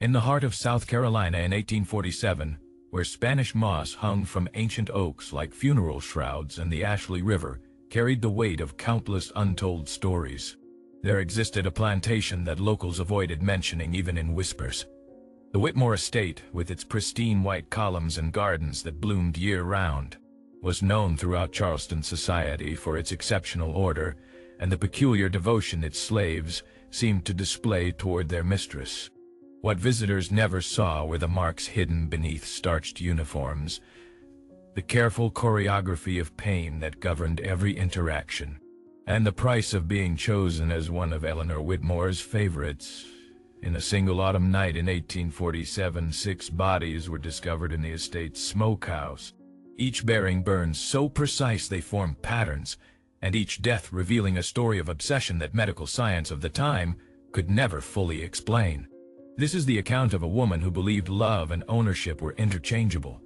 In the heart of South Carolina in 1847, where Spanish moss hung from ancient oaks like funeral shrouds and the Ashley River carried the weight of countless untold stories, there existed a plantation that locals avoided mentioning even in whispers. The Whitmore estate, with its pristine white columns and gardens that bloomed year-round, was known throughout Charleston society for its exceptional order and the peculiar devotion its slaves seemed to display toward their mistress. What visitors never saw were the marks hidden beneath starched uniforms, the careful choreography of pain that governed every interaction, and the price of being chosen as one of Eleanor Whitmore's favorites. In a single autumn night in 1847, 6 bodies were discovered in the estate's smokehouse, each bearing burns so precise they formed patterns, and each death revealing a story of obsession that medical science of the time could never fully explain. This is the account of a woman who believed love and ownership were interchangeable,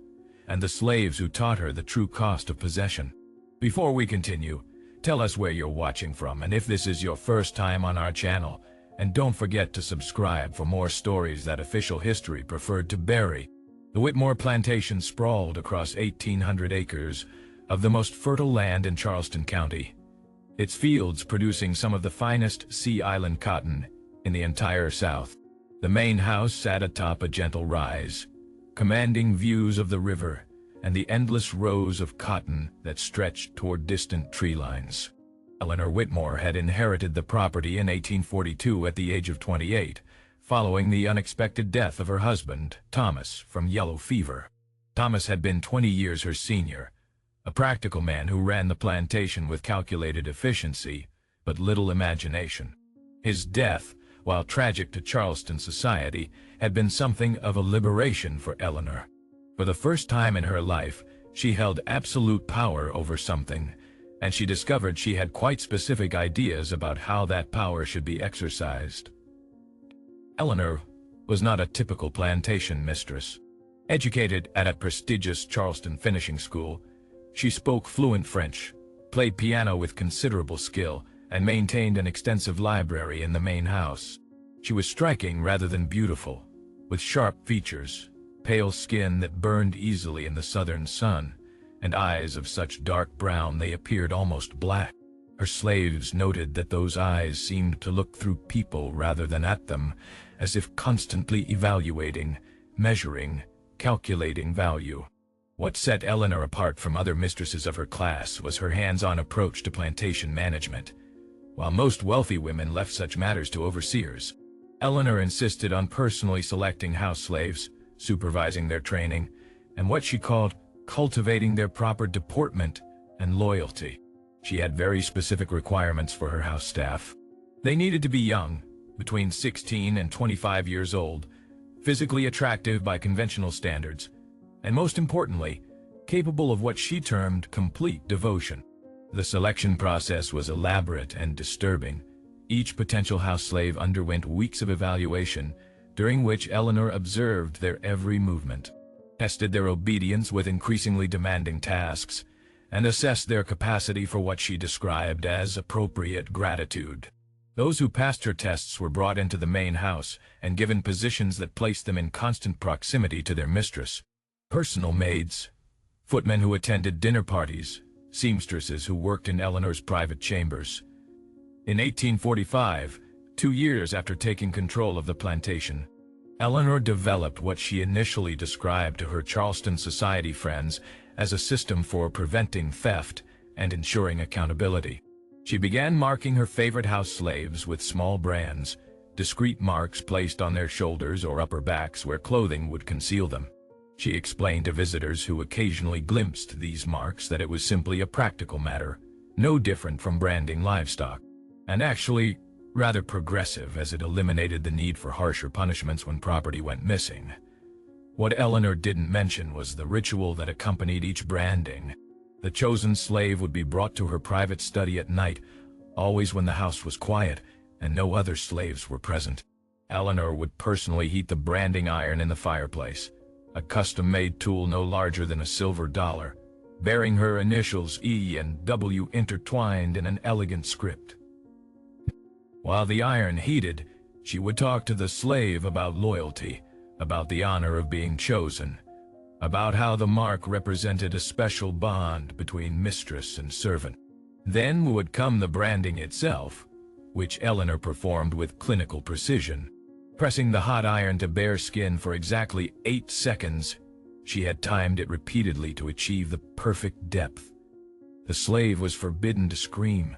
and the slaves who taught her the true cost of possession. Before we continue, tell us where you're watching from and if this is your first time on our channel, and don't forget to subscribe for more stories that official history preferred to bury. The Whitmore plantation sprawled across 1,800 acres of the most fertile land in Charleston County, its fields producing some of the finest Sea Island cotton in the entire South. The main house sat atop a gentle rise, commanding views of the river and the endless rows of cotton that stretched toward distant tree lines. Eleanor Whitmore had inherited the property in 1842 at the age of 28, following the unexpected death of her husband, Thomas, from yellow fever. Thomas had been 20 years her senior, a practical man who ran the plantation with calculated efficiency, but little imagination. His death, while tragic to Charleston society, had been something of a liberation for Eleanor. For the first time in her life, she held absolute power over something, and she discovered she had quite specific ideas about how that power should be exercised. Eleanor was not a typical plantation mistress. Educated at a prestigious Charleston finishing school, she spoke fluent French, played piano with considerable skill, and maintained an extensive library in the main house. She was striking rather than beautiful, with sharp features, pale skin that burned easily in the southern sun, and eyes of such dark brown they appeared almost black. Her slaves noted that those eyes seemed to look through people rather than at them, as if constantly evaluating, measuring, calculating value. What set Eleanor apart from other mistresses of her class was her hands-on approach to plantation management. While most wealthy women left such matters to overseers, Eleanor insisted on personally selecting house slaves, supervising their training, and what she called cultivating their proper deportment and loyalty. She had very specific requirements for her house staff. They needed to be young, between 16 and 25 years old, physically attractive by conventional standards, and most importantly, capable of what she termed complete devotion. The selection process was elaborate and disturbing. Each potential house slave underwent weeks of evaluation, during which Eleanor observed their every movement, tested their obedience with increasingly demanding tasks, and assessed their capacity for what she described as appropriate gratitude. Those who passed her tests were brought into the main house and given positions that placed them in constant proximity to their mistress. Personal maids, footmen who attended dinner parties, seamstresses who worked in Eleanor's private chambers. In 1845, 2 years after taking control of the plantation, Eleanor developed what she initially described to her Charleston society friends as a system for preventing theft and ensuring accountability. She began marking her favorite house slaves with small brands, discreet marks placed on their shoulders or upper backs where clothing would conceal them. She explained to visitors who occasionally glimpsed these marks that it was simply a practical matter, no different from branding livestock, and actually rather progressive as it eliminated the need for harsher punishments when property went missing. What Eleanor didn't mention was the ritual that accompanied each branding. The chosen slave would be brought to her private study at night, always when the house was quiet and no other slaves were present. Eleanor would personally heat the branding iron in the fireplace, a custom-made tool no larger than a silver dollar, bearing her initials E and W intertwined in an elegant script. While the iron heated, She would talk to the slave about loyalty, about the honor of being chosen, about how the mark represented a special bond between mistress and servant. Then would come the branding itself, which Eleanor performed with clinical precision. Pressing the hot iron to bare skin for exactly 8 seconds, she had timed it repeatedly to achieve the perfect depth. The slave was forbidden to scream,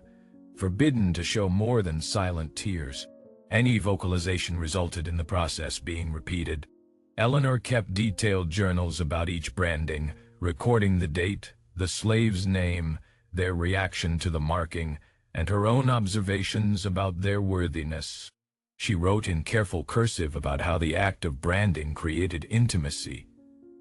forbidden to show more than silent tears. Any vocalization resulted in the process being repeated. Eleanor kept detailed journals about each branding, recording the date, the slave's name, their reaction to the marking, and her own observations about their worthiness. She wrote in careful cursive about how the act of branding created intimacy,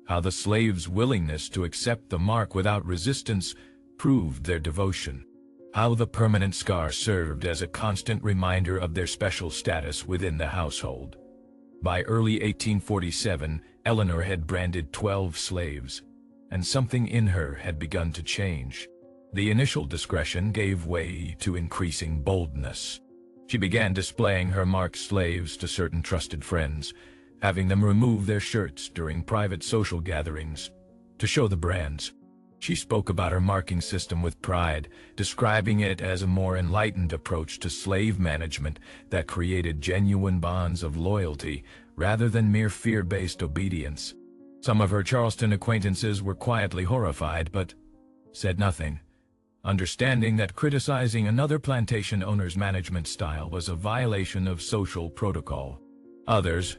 how the slave's willingness to accept the mark without resistance proved their devotion, how the permanent scar served as a constant reminder of their special status within the household. By early 1847, Eleanor had branded 12 slaves, and something in her had begun to change. The initial discretion gave way to increasing boldness. She began displaying her marked slaves to certain trusted friends, having them remove their shirts during private social gatherings to show the brands. She spoke about her marking system with pride, describing it as a more enlightened approach to slave management that created genuine bonds of loyalty rather than mere fear-based obedience. Some of her Charleston acquaintances were quietly horrified, but said nothing, understanding that criticizing another plantation owner's management style was a violation of social protocol. Others,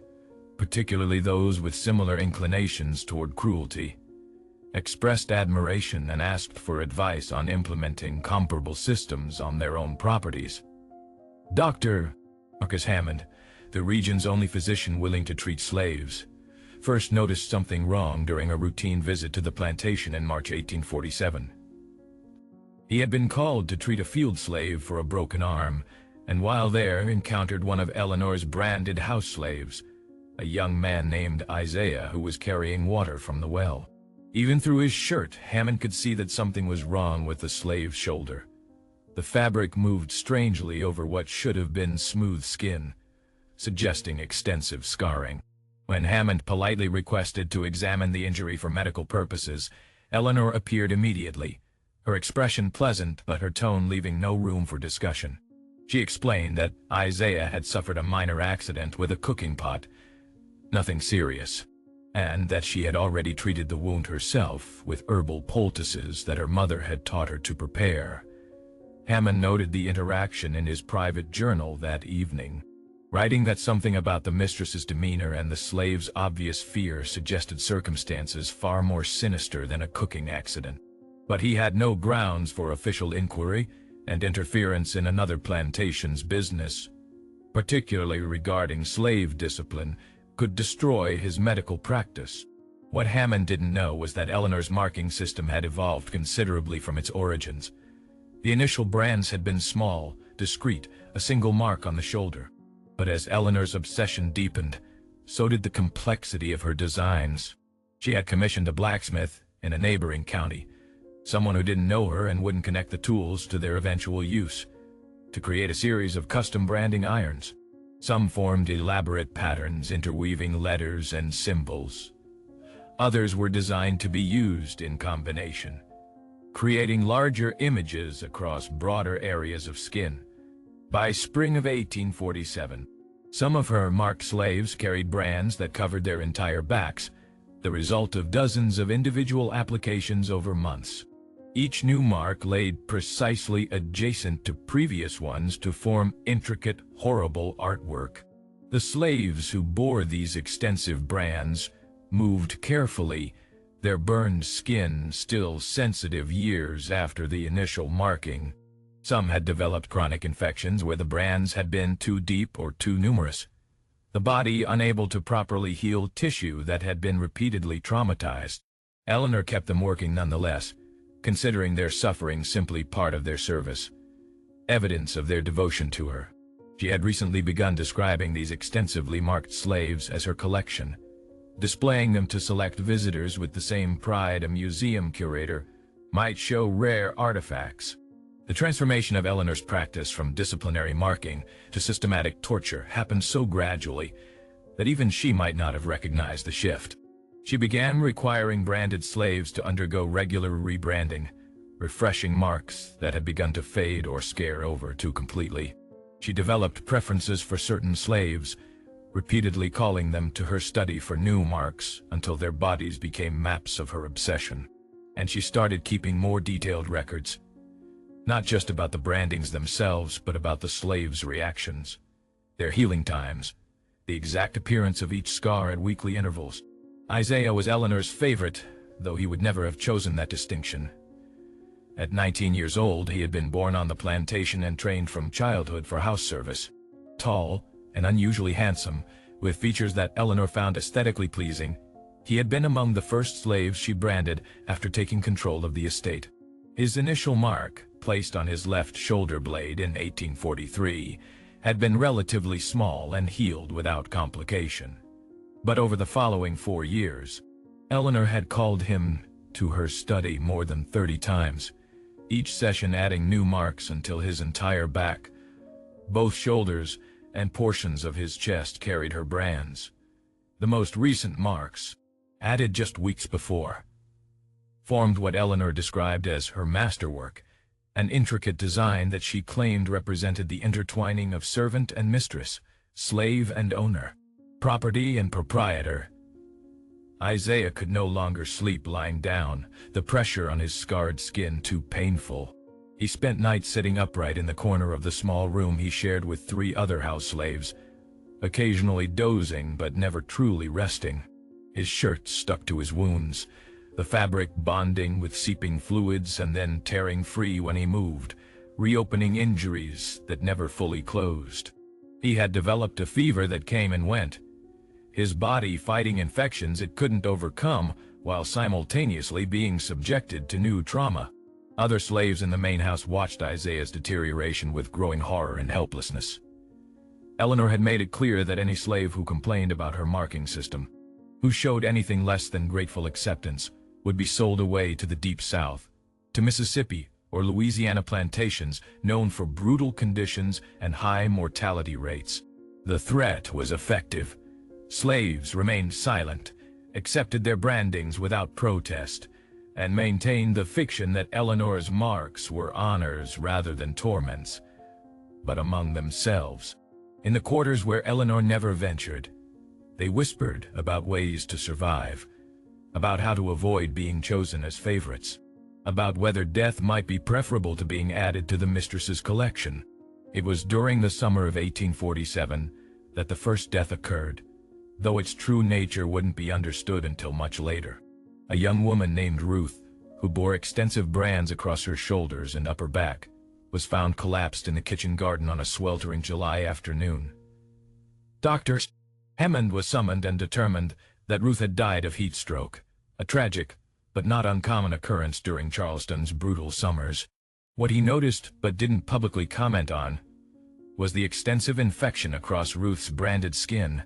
particularly those with similar inclinations toward cruelty, expressed admiration and asked for advice on implementing comparable systems on their own properties. Dr. Marcus Hammond, the region's only physician willing to treat slaves, first noticed something wrong during a routine visit to the plantation in March 1847. He had been called to treat a field slave for a broken arm, and while there encountered one of Eleanor's branded house slaves, a young man named Isaiah who was carrying water from the well. Even through his shirt, Hammond could see that something was wrong with the slave's shoulder. The fabric moved strangely over what should have been smooth skin, suggesting extensive scarring. When Hammond politely requested to examine the injury for medical purposes, Eleanor appeared immediately, her expression pleasant but her tone leaving no room for discussion. She explained that Isaiah had suffered a minor accident with a cooking pot, nothing serious, and that she had already treated the wound herself with herbal poultices that her mother had taught her to prepare. Hammond noted the interaction in his private journal that evening, writing that something about the mistress's demeanor and the slave's obvious fear suggested circumstances far more sinister than a cooking accident. But he had no grounds for official inquiry and interference in another plantation's business, particularly regarding slave discipline, could destroy his medical practice. What Hammond didn't know was that Eleanor's marking system had evolved considerably from its origins. The initial brands had been small, discreet, a single mark on the shoulder. But as Eleanor's obsession deepened, so did the complexity of her designs. She had commissioned a blacksmith in a neighboring county, someone who didn't know her and wouldn't connect the tools to their eventual use, to create a series of custom branding irons. Some formed elaborate patterns interweaving letters and symbols. Others were designed to be used in combination, creating larger images across broader areas of skin. By spring of 1847, some of her marked slaves carried brands that covered their entire backs, the result of dozens of individual applications over months. Each new mark laid precisely adjacent to previous ones to form intricate, horrible artwork. The slaves who bore these extensive brands moved carefully, their burned skin still sensitive years after the initial marking. Some had developed chronic infections where the brands had been too deep or too numerous, the body unable to properly heal tissue that had been repeatedly traumatized. Eleanor kept them working nonetheless, considering their suffering simply part of their service, evidence of their devotion to her. She had recently begun describing these extensively marked slaves as her collection, displaying them to select visitors with the same pride a museum curator might show rare artifacts. The transformation of Eleanor's practice from disciplinary marking to systematic torture happened so gradually that even she might not have recognized the shift. She began requiring branded slaves to undergo regular rebranding, refreshing marks that had begun to fade or scare over too completely. She developed preferences for certain slaves, repeatedly calling them to her study for new marks until their bodies became maps of her obsession. And she started keeping more detailed records, not just about the brandings themselves, but about the slaves' reactions, their healing times, the exact appearance of each scar at weekly intervals. Isaiah was Eleanor's favorite, though he would never have chosen that distinction. At 19 years old, he had been born on the plantation and trained from childhood for house service. Tall and unusually handsome, with features that Eleanor found aesthetically pleasing, he had been among the first slaves she branded after taking control of the estate. His initial mark, placed on his left shoulder blade in 1843, had been relatively small and healed without complication. But over the following 4 years, Eleanor had called him to her study more than 30 times, each session adding new marks until his entire back, both shoulders, and portions of his chest carried her brands. The most recent marks, added just weeks before, formed what Eleanor described as her masterwork, an intricate design that she claimed represented the intertwining of servant and mistress, slave and owner, property and proprietor. Isaiah could no longer sleep lying down, the pressure on his scarred skin too painful. He spent nights sitting upright in the corner of the small room he shared with 3 other house slaves, occasionally dozing but never truly resting. His shirt stuck to his wounds, the fabric bonding with seeping fluids and then tearing free when he moved, reopening injuries that never fully closed. He had developed a fever that came and went, his body fighting infections it couldn't overcome while simultaneously being subjected to new trauma. Other slaves in the main house watched Isaiah's deterioration with growing horror and helplessness. Eleanor had made it clear that any slave who complained about her marking system, who showed anything less than grateful acceptance, would be sold away to the Deep South, to Mississippi or Louisiana plantations known for brutal conditions and high mortality rates. The threat was effective. Slaves remained silent, accepted their brandings without protest, and maintained the fiction that Eleanor's marks were honors rather than torments. But among themselves, in the quarters where Eleanor never ventured, they whispered about ways to survive, about how to avoid being chosen as favorites, about whether death might be preferable to being added to the mistress's collection. It was during the summer of 1847 that the first death occurred, though its true nature wouldn't be understood until much later. A young woman named Ruth, who bore extensive brands across her shoulders and upper back, was found collapsed in the kitchen garden on a sweltering July afternoon. Dr. Hammond was summoned and determined that Ruth had died of heat stroke, a tragic but not uncommon occurrence during Charleston's brutal summers. What he noticed but didn't publicly comment on was the extensive infection across Ruth's branded skin,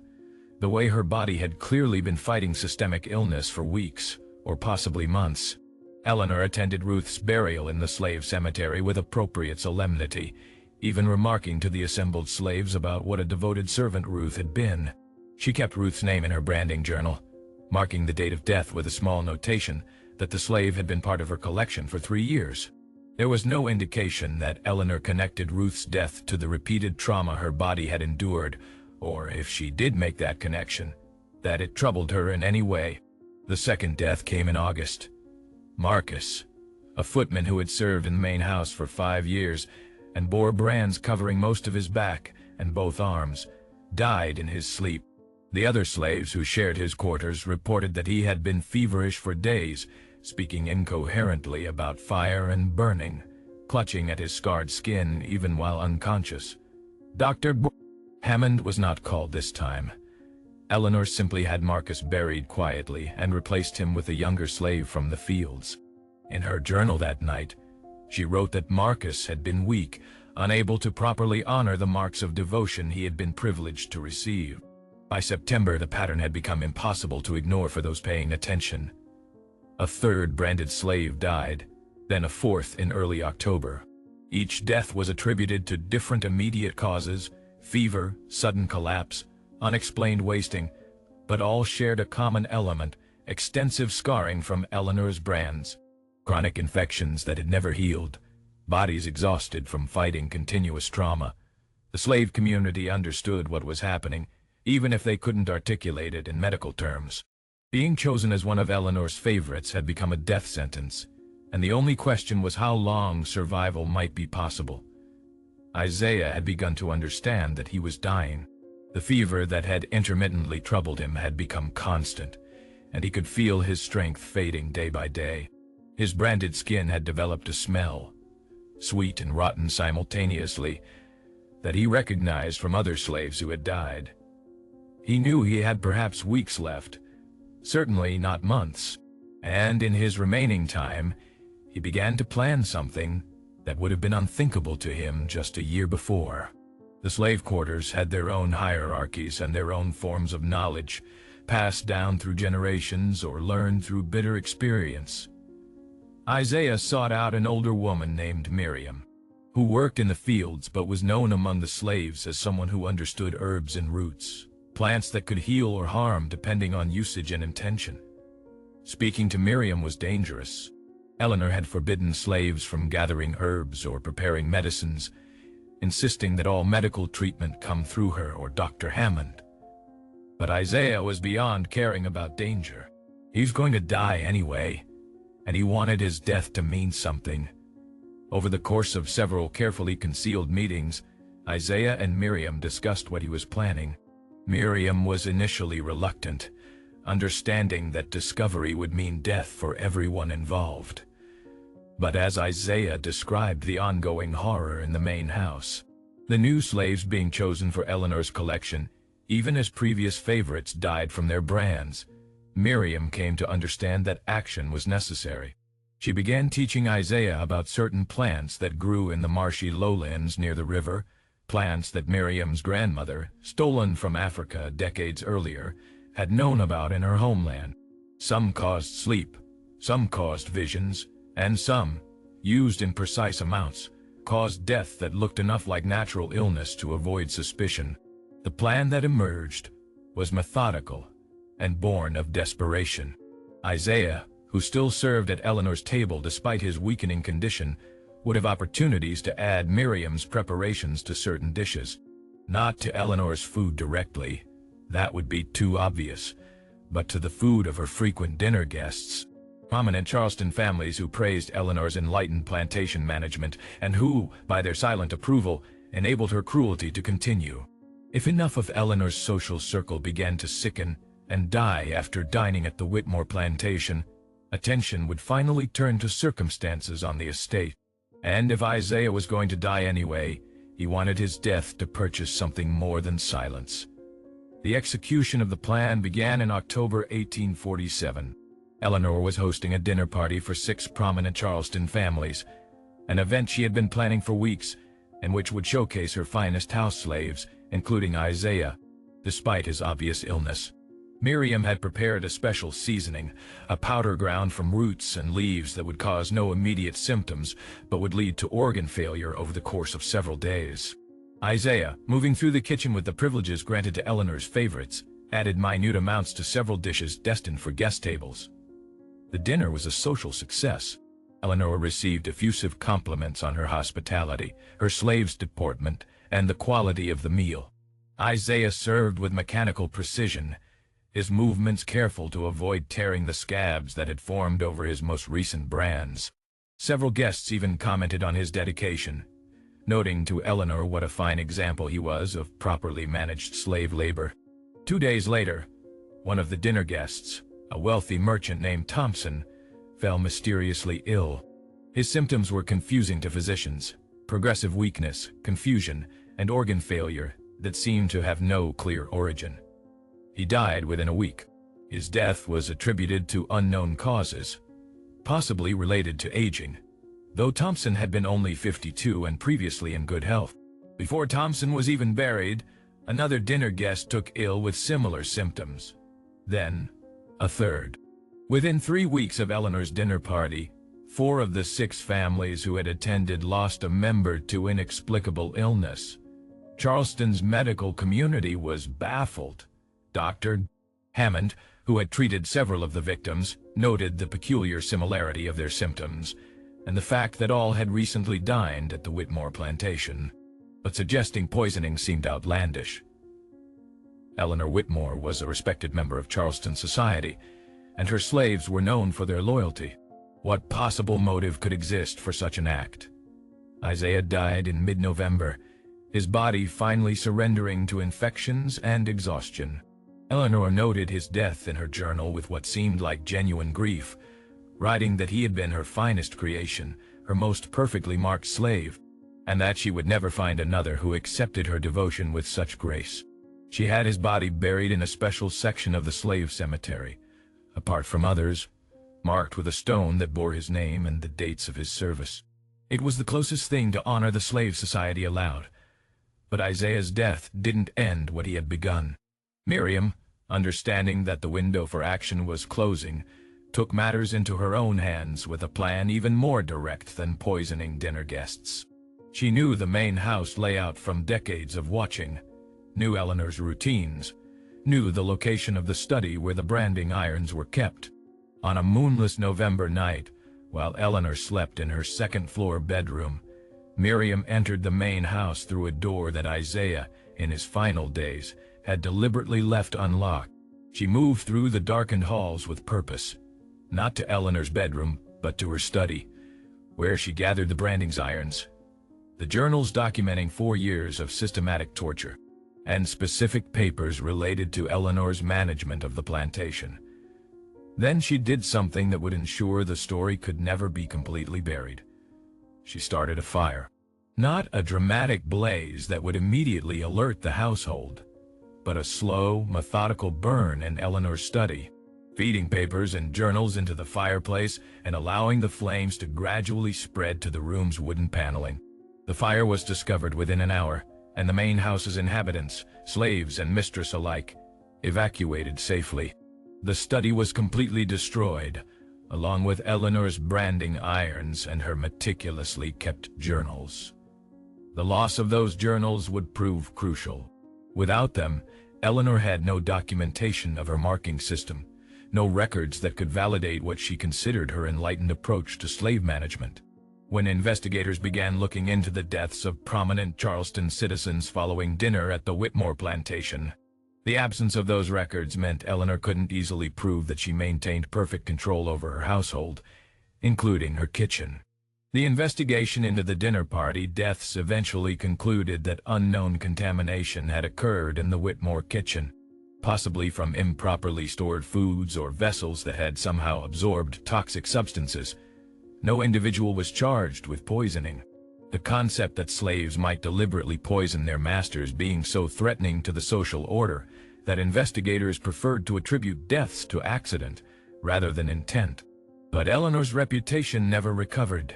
the way her body had clearly been fighting systemic illness for weeks, or possibly months. Eleanor attended Ruth's burial in the slave cemetery with appropriate solemnity, even remarking to the assembled slaves about what a devoted servant Ruth had been. She kept Ruth's name in her branding journal, marking the date of death with a small notation that the slave had been part of her collection for 3 years. There was no indication that Eleanor connected Ruth's death to the repeated trauma her body had endured, or if she did make that connection, that it troubled her in any way. The second death came in August. Marcus, a footman who had served in the main house for 5 years and bore brands covering most of his back and both arms, died in his sleep. The other slaves who shared his quarters reported that he had been feverish for days, speaking incoherently about fire and burning, clutching at his scarred skin even while unconscious. Dr. Hammond was not called this time. Eleanor simply had Marcus buried quietly and replaced him with a younger slave from the fields. In her journal that night, she wrote that Marcus had been weak, unable to properly honor the marks of devotion he had been privileged to receive. By September, the pattern had become impossible to ignore for those paying attention. A third branded slave died, then a fourth in early October. Each death was attributed to different immediate causes: fever, sudden collapse, unexplained wasting, but all shared a common element: extensive scarring from Eleanor's brands. Chronic infections that had never healed, bodies exhausted from fighting continuous trauma. The slave community understood what was happening, even if they couldn't articulate it in medical terms. Being chosen as one of Eleanor's favorites had become a death sentence, and the only question was how long survival might be possible. Isaiah had begun to understand that he was dying. The fever that had intermittently troubled him had become constant, and he could feel his strength fading day by day. His branded skin had developed a smell, sweet and rotten simultaneously, that he recognized from other slaves who had died. He knew he had perhaps weeks left, certainly not months, and in his remaining time, he began to plan something that would have been unthinkable to him just a year before. The slave quarters had their own hierarchies and their own forms of knowledge, passed down through generations or learned through bitter experience. Isaiah sought out an older woman named Miriam, who worked in the fields but was known among the slaves as someone who understood herbs and roots, plants that could heal or harm depending on usage and intention. Speaking to Miriam was dangerous. Eleanor had forbidden slaves from gathering herbs or preparing medicines, insisting that all medical treatment come through her or Dr. Hammond. But Isaiah was beyond caring about danger. He's going to die anyway, and he wanted his death to mean something. Over the course of several carefully concealed meetings, Isaiah and Miriam discussed what he was planning. Miriam was initially reluctant, understanding that discovery would mean death for everyone involved. But as Isaiah described the ongoing horror in the main house, the new slaves being chosen for Eleanor's collection, even as previous favorites died from their brands, Miriam came to understand that action was necessary. She began teaching Isaiah about certain plants that grew in the marshy lowlands near the river, plants that Miriam's grandmother, stolen from Africa decades earlier, had known about in her homeland. Some caused sleep, some caused visions, and some, used in precise amounts, caused death that looked enough like natural illness to avoid suspicion. The plan that emerged was methodical and born of desperation. Isaiah, who still served at Eleanor's table despite his weakening condition, would have opportunities to add Miriam's preparations to certain dishes. Not to Eleanor's food directly, that would be too obvious, but to the food of her frequent dinner guests. Prominent Charleston families who praised Eleanor's enlightened plantation management and who, by their silent approval, enabled her cruelty to continue. If enough of Eleanor's social circle began to sicken and die after dining at the Whitmore plantation, attention would finally turn to circumstances on the estate. And if Isaiah was going to die anyway, he wanted his death to purchase something more than silence. The execution of the plan began in October 1847. Eleanor was hosting a dinner party for 6 prominent Charleston families, an event she had been planning for weeks, and which would showcase her finest house slaves, including Isaiah, despite his obvious illness. Miriam had prepared a special seasoning, a powder ground from roots and leaves that would cause no immediate symptoms, but would lead to organ failure over the course of several days. Isaiah, moving through the kitchen with the privileges granted to Eleanor's favorites, added minute amounts to several dishes destined for guest tables. The dinner was a social success. Eleanor received effusive compliments on her hospitality, her slaves' deportment, and the quality of the meal. Isaiah served with mechanical precision, his movements careful to avoid tearing the scabs that had formed over his most recent brands. Several guests even commented on his dedication, noting to Eleanor what a fine example he was of properly managed slave labor. 2 days later, one of the dinner guests, a wealthy merchant named Thompson, fell mysteriously ill. His symptoms were confusing to physicians: progressive weakness, confusion, and organ failure that seemed to have no clear origin. He died within a week. His death was attributed to unknown causes, possibly related to aging, though Thompson had been only 52 and previously in good health. Before Thompson was even buried, another dinner guest took ill with similar symptoms. Then, a third. Within 3 weeks of Eleanor's dinner party, 4 of the 6 families who had attended lost a member to inexplicable illness. Charleston's medical community was baffled. Dr. Hammond, who had treated several of the victims, noted the peculiar similarity of their symptoms and the fact that all had recently dined at the Whitmore plantation, but suggesting poisoning seemed outlandish. Eleanor Whitmore was a respected member of Charleston society, and her slaves were known for their loyalty. What possible motive could exist for such an act? Isaiah died in mid-November, his body finally surrendering to infections and exhaustion. Eleanor noted his death in her journal with what seemed like genuine grief, writing that he had been her finest creation, her most perfectly marked slave, and that she would never find another who accepted her devotion with such grace. She had his body buried in a special section of the slave cemetery, apart from others, marked with a stone that bore his name and the dates of his service. It was the closest thing to honor the slave society allowed. But Isaiah's death didn't end what he had begun. Miriam, understanding that the window for action was closing, took matters into her own hands with a plan even more direct than poisoning dinner guests. She knew the main house layout from decades of watching, knew Eleanor's routines, knew the location of the study where the branding irons were kept. On a moonless November night, while Eleanor slept in her second-floor bedroom, Miriam entered the main house through a door that Isaiah, in his final days, had deliberately left unlocked. She moved through the darkened halls with purpose, not to Eleanor's bedroom, but to her study, where she gathered the branding irons, the journals documenting 4 years of systematic torture, and specific papers related to Eleanor's management of the plantation. Then she did something that would ensure the story could never be completely buried. She started a fire. Not a dramatic blaze that would immediately alert the household, but a slow, methodical burn in Eleanor's study, feeding papers and journals into the fireplace and allowing the flames to gradually spread to the room's wooden paneling. The fire was discovered within an hour, and the main house's inhabitants, slaves and mistress alike, evacuated safely. The study was completely destroyed, along with Eleanor's branding irons and her meticulously kept journals. The loss of those journals would prove crucial. Without them, Eleanor had no documentation of her marking system, no records that could validate what she considered her enlightened approach to slave management. When investigators began looking into the deaths of prominent Charleston citizens following dinner at the Whitmore plantation, the absence of those records meant Eleanor couldn't easily prove that she maintained perfect control over her household, including her kitchen. The investigation into the dinner party deaths eventually concluded that unknown contamination had occurred in the Whitmore kitchen, possibly from improperly stored foods or vessels that had somehow absorbed toxic substances. No individual was charged with poisoning. The concept that slaves might deliberately poison their masters being so threatening to the social order that investigators preferred to attribute deaths to accident rather than intent. But Eleanor's reputation never recovered.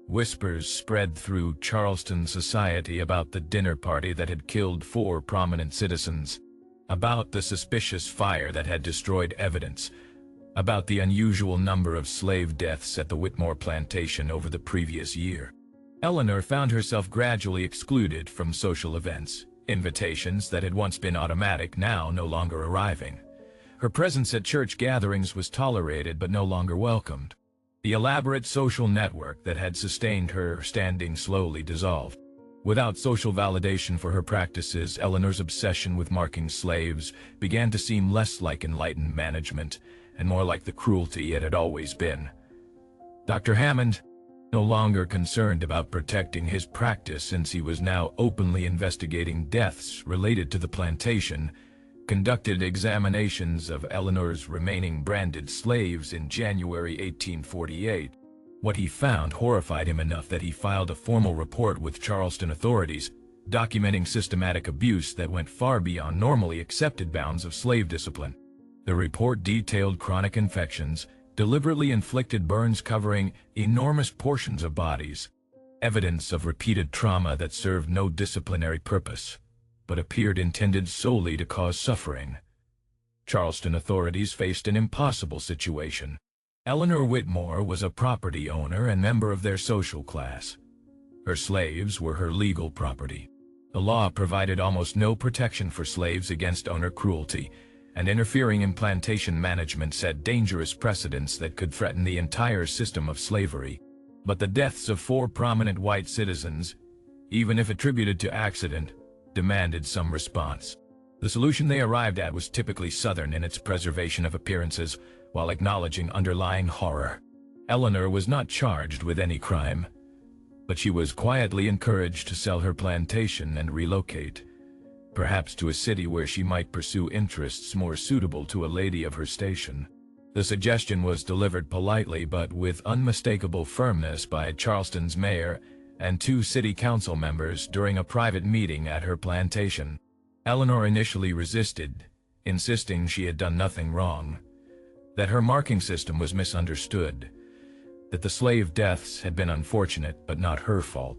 Whispers spread through Charleston society about the dinner party that had killed 4 prominent citizens, about the suspicious fire that had destroyed evidence, about the unusual number of slave deaths at the Whitmore plantation over the previous year. Eleanor found herself gradually excluded from social events, invitations that had once been automatic now no longer arriving. Her presence at church gatherings was tolerated but no longer welcomed. The elaborate social network that had sustained her standing slowly dissolved. Without social validation for her practices, Eleanor's obsession with marking slaves began to seem less like enlightened management and more like the cruelty it had always been. Dr. Hammond, no longer concerned about protecting his practice since he was now openly investigating deaths related to the plantation, conducted examinations of Eleanor's remaining branded slaves in January 1848. What he found horrified him enough that he filed a formal report with Charleston authorities, documenting systematic abuse that went far beyond normally accepted bounds of slave discipline. The report detailed chronic infections, deliberately inflicted burns covering enormous portions of bodies, evidence of repeated trauma that served no disciplinary purpose, but appeared intended solely to cause suffering. Charleston authorities faced an impossible situation. Eleanor Whitmore was a property owner and member of their social class. Her slaves were her legal property. The law provided almost no protection for slaves against owner cruelty, and interfering in plantation management set dangerous precedents that could threaten the entire system of slavery. But the deaths of 4 prominent white citizens, even if attributed to accident, demanded some response. The solution they arrived at was typically Southern in its preservation of appearances, while acknowledging underlying horror. Eleanor was not charged with any crime, but she was quietly encouraged to sell her plantation and relocate, perhaps to a city where she might pursue interests more suitable to a lady of her station. The suggestion was delivered politely but with unmistakable firmness by Charleston's mayor and 2 city council members during a private meeting at her plantation. Eleanor initially resisted, insisting she had done nothing wrong, that her marking system was misunderstood, that the slave deaths had been unfortunate but not her fault.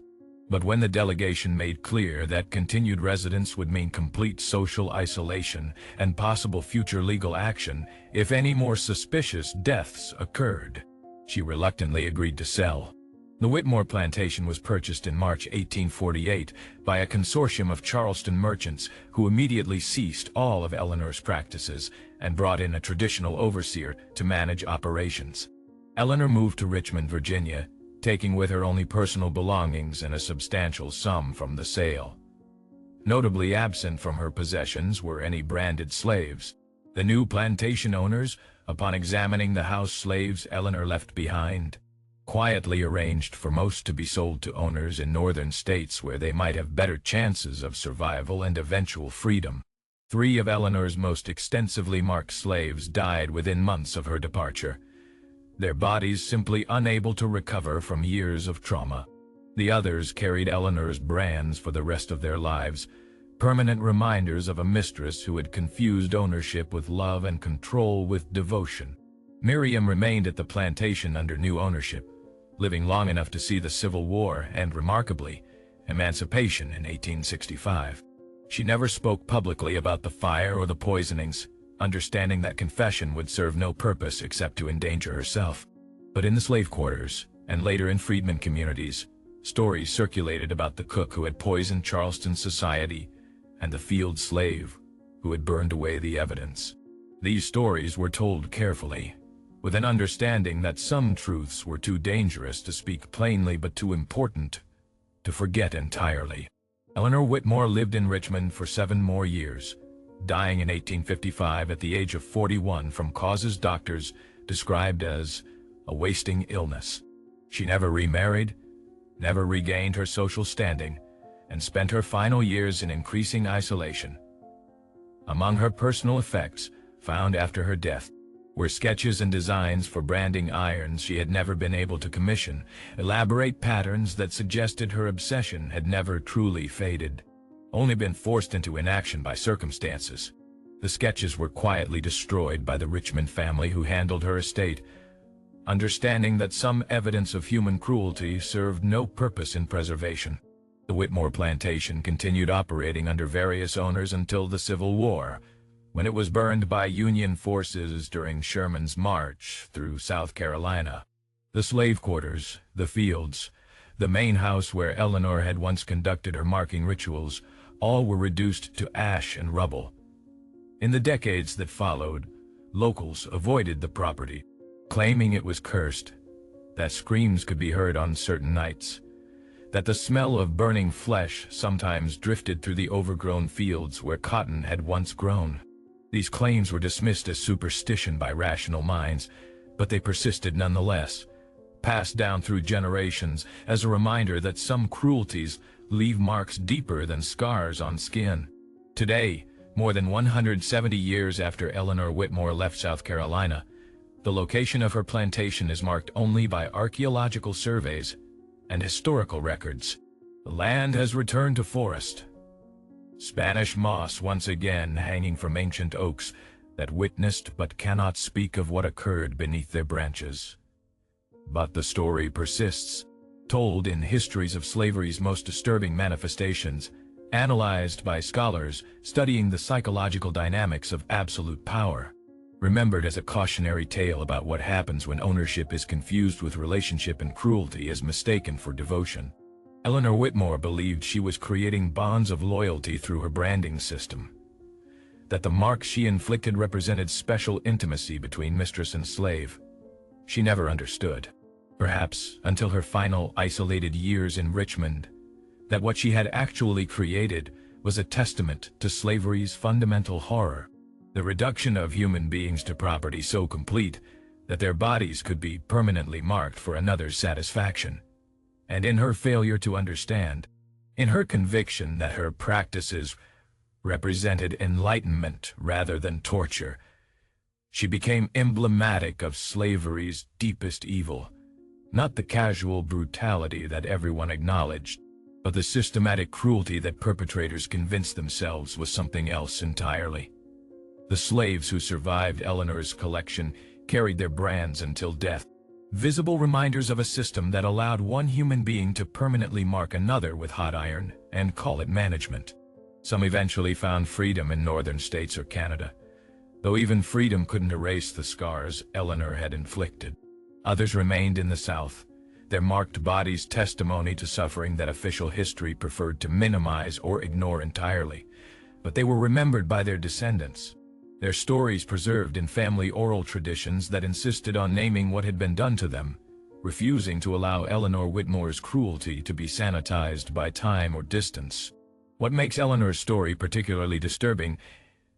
But when the delegation made clear that continued residence would mean complete social isolation and possible future legal action if any more suspicious deaths occurred, she reluctantly agreed to sell. The Whitmore plantation was purchased in March 1848 by a consortium of Charleston merchants who immediately ceased all of Eleanor's practices and brought in a traditional overseer to manage operations. Eleanor moved to Richmond, Virginia, taking with her only personal belongings and a substantial sum from the sale. Notably absent from her possessions were any branded slaves. The new plantation owners, upon examining the house slaves Eleanor left behind, quietly arranged for most to be sold to owners in northern states where they might have better chances of survival and eventual freedom. 3 of Eleanor's most extensively marked slaves died within months of her departure, their bodies simply unable to recover from years of trauma. The others carried Eleanor's brands for the rest of their lives, permanent reminders of a mistress who had confused ownership with love and control with devotion. Miriam remained at the plantation under new ownership, living long enough to see the Civil War and, remarkably, emancipation in 1865. She never spoke publicly about the fire or the poisonings, understanding that confession would serve no purpose except to endanger herself. But in the slave quarters, and later in freedmen communities, stories circulated about the cook who had poisoned Charleston society and the field slave who had burned away the evidence. These stories were told carefully, with an understanding that some truths were too dangerous to speak plainly but too important to forget entirely. Eleanor Whitmore lived in Richmond for 7 more years, dying in 1855 at the age of 41 from causes doctors described as a wasting illness. She never remarried, never regained her social standing, and spent her final years in increasing isolation. Among her personal effects, found after her death, were sketches and designs for branding irons she had never been able to commission, elaborate patterns that suggested her obsession had never truly faded, only been forced into inaction by circumstances. The sketches were quietly destroyed by the Richmond family who handled her estate, understanding that some evidence of human cruelty served no purpose in preservation. The Whitmore plantation continued operating under various owners until the Civil War, when it was burned by Union forces during Sherman's march through South Carolina. The slave quarters, the fields, the main house where Eleanor had once conducted her marking rituals, all were reduced to ash and rubble. In the decades that followed, locals avoided the property, claiming it was cursed, that screams could be heard on certain nights, that the smell of burning flesh sometimes drifted through the overgrown fields where cotton had once grown. These claims were dismissed as superstition by rational minds, but they persisted nonetheless, passed down through generations as a reminder that some cruelties leave marks deeper than scars on skin. Today, more than 170 years after Eleanor Whitmore left South Carolina, the location of her plantation is marked only by archaeological surveys and historical records. The land has returned to forest, Spanish moss once again hanging from ancient oaks that witnessed but cannot speak of what occurred beneath their branches. But the story persists, told in histories of slavery's most disturbing manifestations, analyzed by scholars studying the psychological dynamics of absolute power. remembered as a cautionary tale about what happens when ownership is confused with relationship and cruelty is mistaken for devotion. Eleanor Whitmore believed she was creating bonds of loyalty through her branding system, that the marks she inflicted represented special intimacy between mistress and slave. She never understood, perhaps until her final isolated years in Richmond, that what she had actually created was a testament to slavery's fundamental horror, the reduction of human beings to property so complete that their bodies could be permanently marked for another's satisfaction. And in her failure to understand, in her conviction that her practices represented enlightenment rather than torture, she became emblematic of slavery's deepest evil, not the casual brutality that everyone acknowledged, but the systematic cruelty that perpetrators convinced themselves was something else entirely. The slaves who survived Eleanor's collection carried their brands until death, visible reminders of a system that allowed one human being to permanently mark another with hot iron and call it management. Some eventually found freedom in northern states or Canada, though even freedom couldn't erase the scars Eleanor had inflicted. Others remained in the South, their marked bodies testimony to suffering that official history preferred to minimize or ignore entirely. But they were remembered by their descendants, their stories preserved in family oral traditions that insisted on naming what had been done to them, refusing to allow Eleanor Whitmore's cruelty to be sanitized by time or distance. What makes Eleanor's story particularly disturbing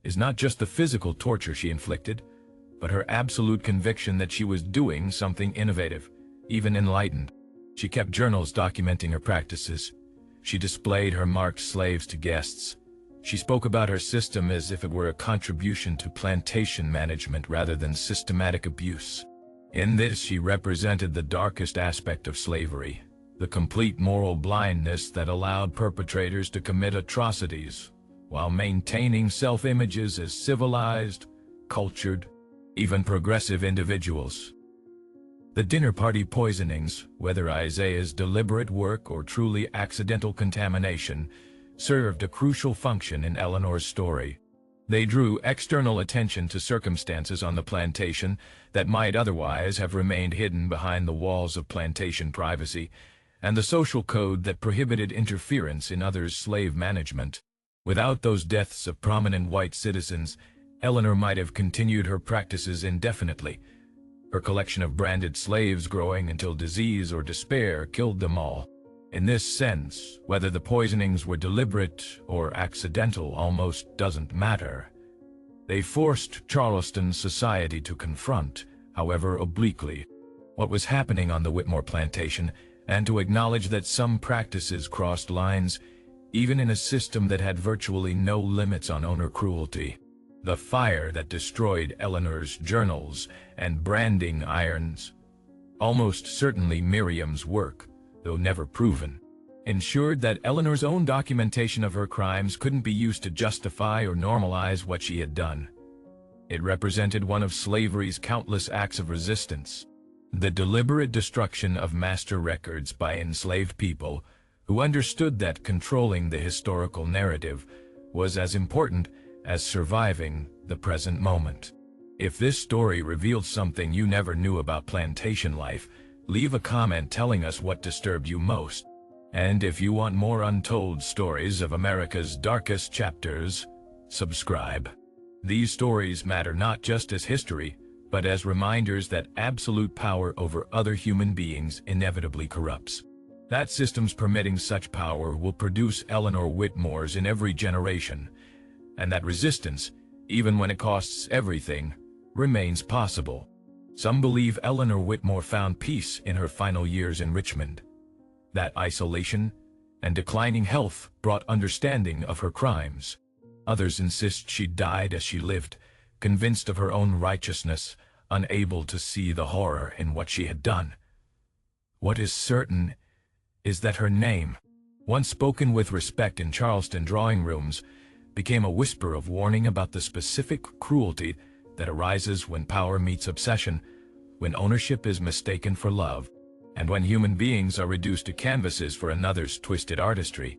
is not just the physical torture she inflicted, but her absolute conviction that she was doing something innovative, even enlightened. She kept journals documenting her practices. She displayed her marked slaves to guests. She spoke about her system as if it were a contribution to plantation management rather than systematic abuse. In this, she represented the darkest aspect of slavery, the complete moral blindness that allowed perpetrators to commit atrocities while maintaining self-images as civilized, cultured, even progressive individuals. The dinner party poisonings, whether Isaiah's deliberate work or truly accidental contamination, served a crucial function in Eleanor's story. They drew external attention to circumstances on the plantation that might otherwise have remained hidden behind the walls of plantation privacy, and the social code that prohibited interference in others' slave management. Without those deaths of prominent white citizens, Eleanor might have continued her practices indefinitely, her collection of branded slaves growing until disease or despair killed them all. In this sense, whether the poisonings were deliberate or accidental almost doesn't matter. They forced Charleston society to confront, however obliquely, what was happening on the Whitmore plantation, and to acknowledge that some practices crossed lines, even in a system that had virtually no limits on owner cruelty. The fire that destroyed Eleanor's journals and branding irons, almost certainly Miriam's work, though never proven, ensured that Eleanor's own documentation of her crimes couldn't be used to justify or normalize what she had done. It represented one of slavery's countless acts of resistance, the deliberate destruction of master records by enslaved people who understood that controlling the historical narrative was as important as surviving the present moment. If this story revealed something you never knew about plantation life, leave a comment telling us what disturbed you most. And if you want more untold stories of America's darkest chapters, subscribe. These stories matter not just as history, but as reminders that absolute power over other human beings inevitably corrupts. That systems permitting such power will produce Eleanor Whitmores in every generation, and that resistance, even when it costs everything, remains possible. Some believe Eleanor Whitmore found peace in her final years in Richmond. That isolation and declining health brought understanding of her crimes. Others insist she died as she lived, convinced of her own righteousness, unable to see the horror in what she had done. What is certain is that her name, once spoken with respect in Charleston drawing rooms, became a whisper of warning about the specific cruelty that arises when power meets obsession, when ownership is mistaken for love, and when human beings are reduced to canvases for another's twisted artistry.